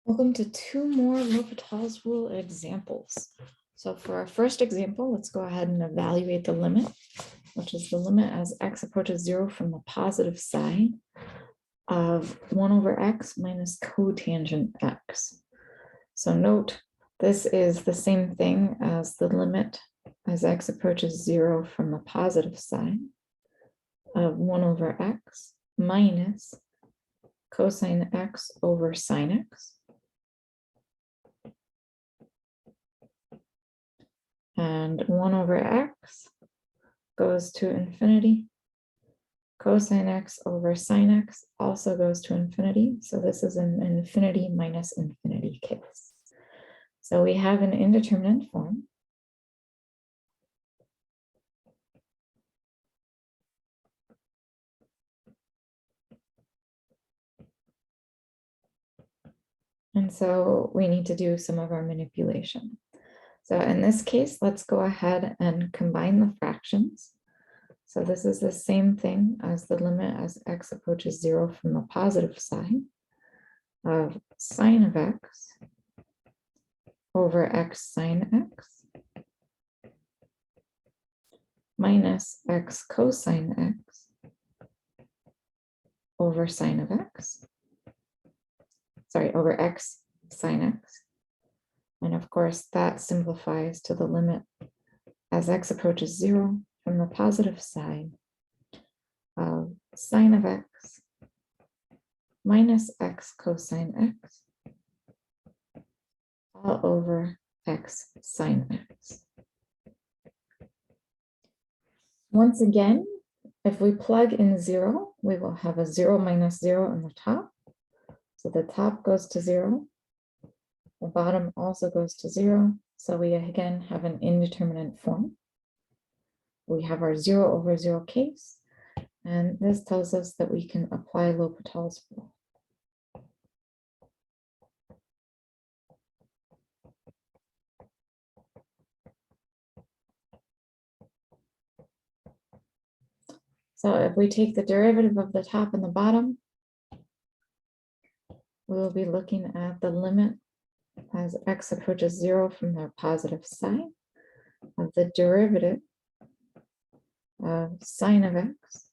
Welcome to two more L'Hopital's rule examples. So for our first example, let's go ahead and evaluate the limit, which is the limit as x approaches 0 from the positive side of 1 over x minus cotangent x. So note, this is the same thing as the limit as x approaches 0 from the positive side of 1 over x minus cosine x over sine x. And 1 over x goes to infinity. Cosine x over sine x also goes to infinity. So this is an infinity minus infinity case. So we have an indeterminate form. And so we need to do some of our manipulation. So in this case, let's go ahead and combine the fractions. So this is the same thing as the limit as x approaches 0 from the positive side of sine of x over x sine x minus x cosine x over sine of x, over x sine x. And of course, that simplifies to the limit as x approaches 0 from the positive side of sine of x minus x cosine x all over x sine x. Once again, if we plug in 0, we will have a 0 minus 0 on the top. So the top goes to 0. The bottom also goes to 0. So we again have an indeterminate form. We have our 0 over 0 case. And this tells us that we can apply L'Hopital's rule. So if we take the derivative of the top and the bottom, we will be looking at the limit as x approaches 0 from the positive side of the derivative of sine of x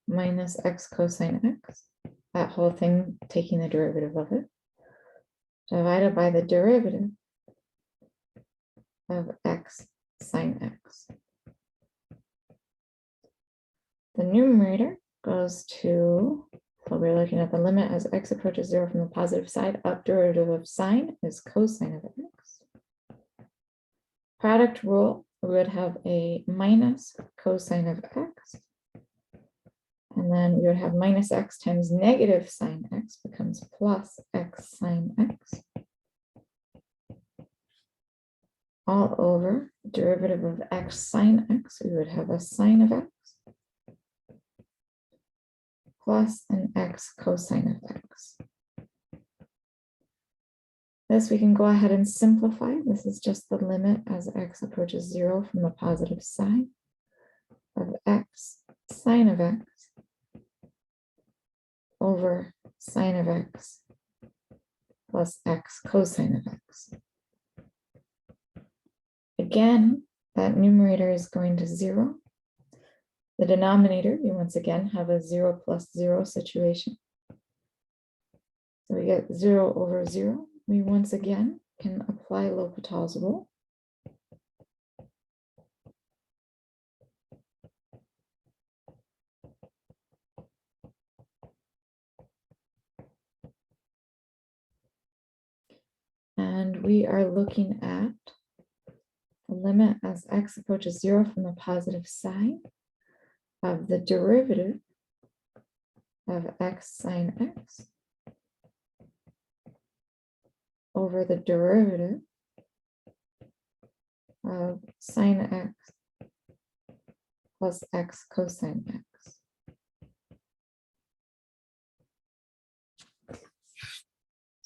minus x cosine x, that whole thing taking the derivative of it, divided by the derivative of x sine x. The numerator goes to, so we're looking at the limit as x approaches 0 from the positive side of derivative of sine is cosine of x. Product rule, we would have a minus cosine of x. And then we would have minus x times negative sine x becomes plus x sine x. All over derivative of x sine x, we would have a sine of x plus an x cosine of x. This we can go ahead and simplify. This is just the limit as x approaches 0 from the positive side of x sine of x over sine of x plus x cosine of x. Again, that numerator is going to 0. The denominator, we once again have a 0 plus 0 situation. So we get 0 over 0. We once again can apply L'Hopital's rule. And we are looking at the limit as x approaches 0 from the positive side of the derivative of x sine x over the derivative of sine x plus x cosine x.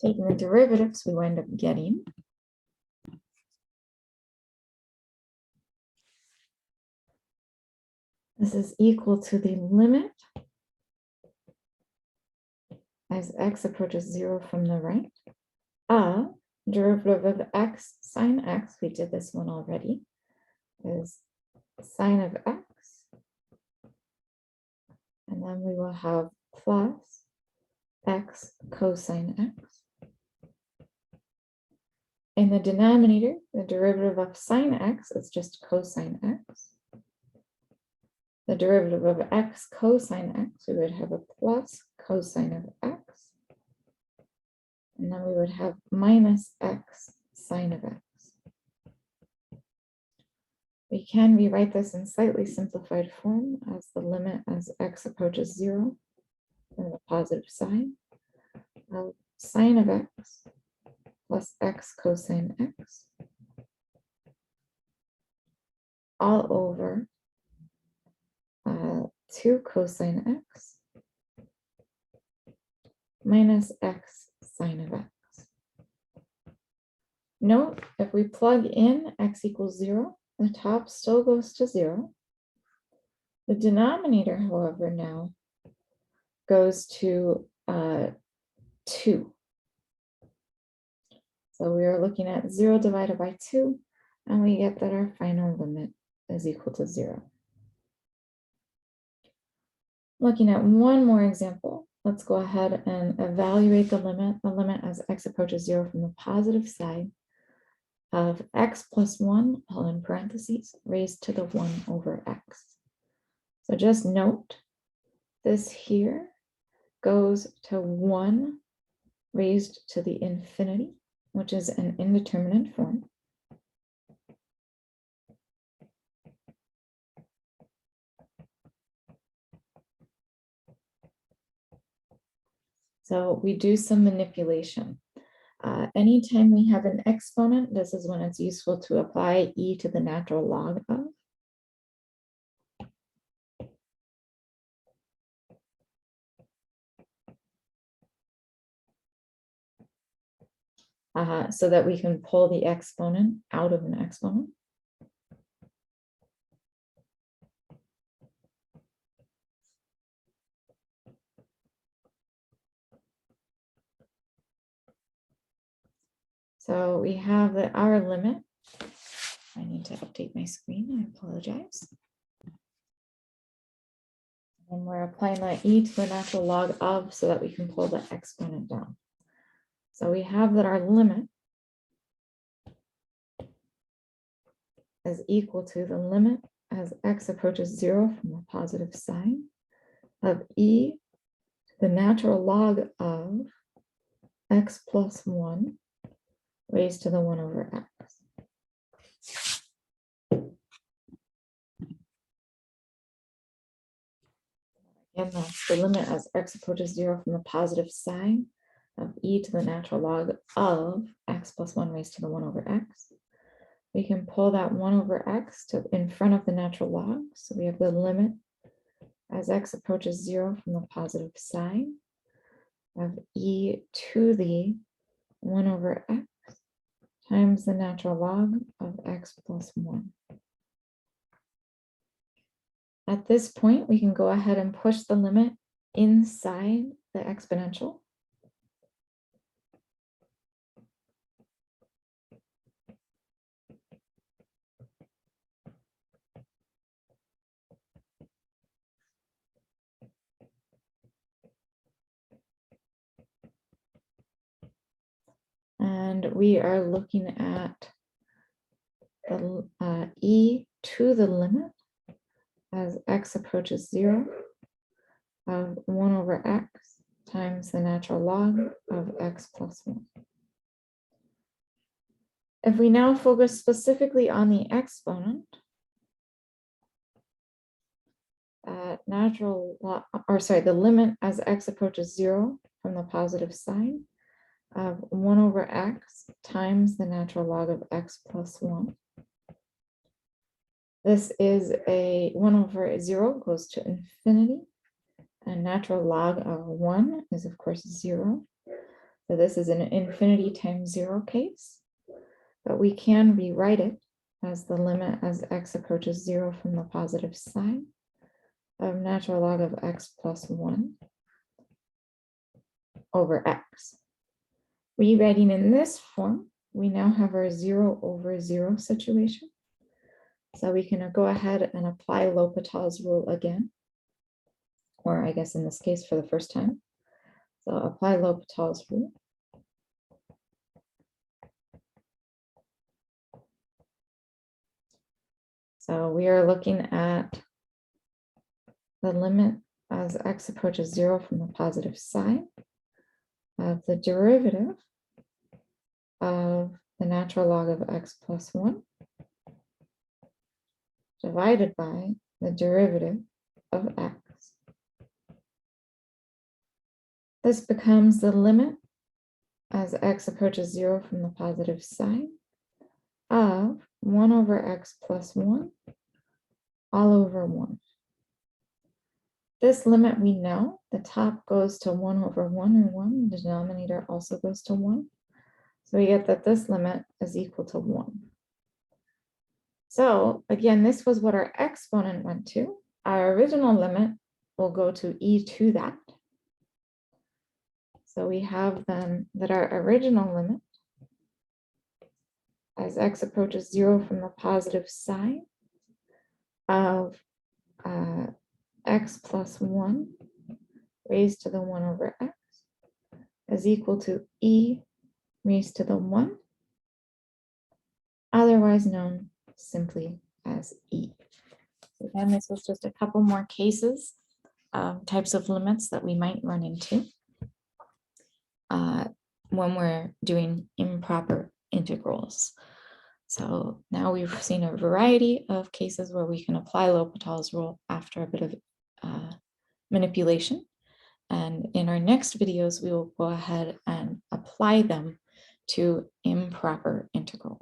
Taking the derivatives, we wind up getting this is equal to the limit as x approaches 0 from the right, derivative of x sine x, we did this one already, is sine of x, and then we will have plus x cosine x. In the denominator, the derivative of sine x is just cosine x. The derivative of x cosine x, we would have a plus cosine of x. And then we would have minus x sine of x. We can rewrite this in slightly simplified form as the limit as x approaches 0 from the positive side of sine of x plus x cosine x all over 2 cosine x minus x sine of x. Note, if we plug in x equals 0, the top still goes to 0. The denominator, however, now goes to 2. So we are looking at 0 divided by 2, and we get that our final limit is equal to 0. Looking at one more example, let's go ahead and evaluate the limit as x approaches 0 from the positive side of x plus 1, all in parentheses, raised to the 1 over x. So just note, this here goes to 1 raised to the infinity, which is an indeterminate form. So we do some manipulation. Anytime we have an exponent, this is when it's useful to apply e to the natural log of, so that we can pull the exponent out of an exponent. So we have that our limit. I need to update my screen, I apologize. And we're applying that e to the natural log of so that we can pull the exponent down. So we have that our limit is equal to the limit as x approaches 0 from the positive side of e to the natural log of x plus 1 raised to the 1 over x. And that's the limit as x approaches 0 from the positive side of e to the natural log of x plus 1 raised to the 1 over x. We can pull that 1 over x to in front of the natural log. So we have the limit as x approaches 0 from the positive side of e to the 1 over x times the natural log of x plus 1. At this point, we can go ahead and push the limit inside the exponential. And we are looking at the e to the limit as x approaches 0 of 1 over x times the natural log of x plus 1. If we now focus specifically on the exponent, the limit as x approaches 0 from the positive side of 1 over x times the natural log of x plus 1. This is a 1 over 0 goes to infinity, and natural log of 1 is of course 0. So this is an infinity times 0 case, but we can rewrite it as the limit as x approaches 0 from the positive side of natural log of x plus 1 over x. Rewriting in this form, we now have our 0 over 0 situation. So we can go ahead and apply L'Hopital's rule again, or I guess in this case for the first time. So apply L'Hopital's rule. So we are looking at the limit as x approaches 0 from the positive side of the derivative of the natural log of x plus 1 divided by the derivative of x. This becomes the limit as x approaches 0 from the positive side of 1 over x plus 1 all over 1. This limit we know, the top goes to 1 over 1 or 1, the denominator also goes to 1. So we get that this limit is equal to 1. So again, this was what our exponent went to. Our original limit will go to e to that. So we have then that our original limit as x approaches 0 from the positive side of x plus 1 raised to the 1 over x is equal to e raised to the 1, otherwise known simply as e. So again, this was just a couple more cases, types of limits that we might run into when we're doing improper integrals. So now we've seen a variety of cases where we can apply L'Hopital's rule after a bit of manipulation. And in our next videos, we will go ahead and apply them to improper integrals.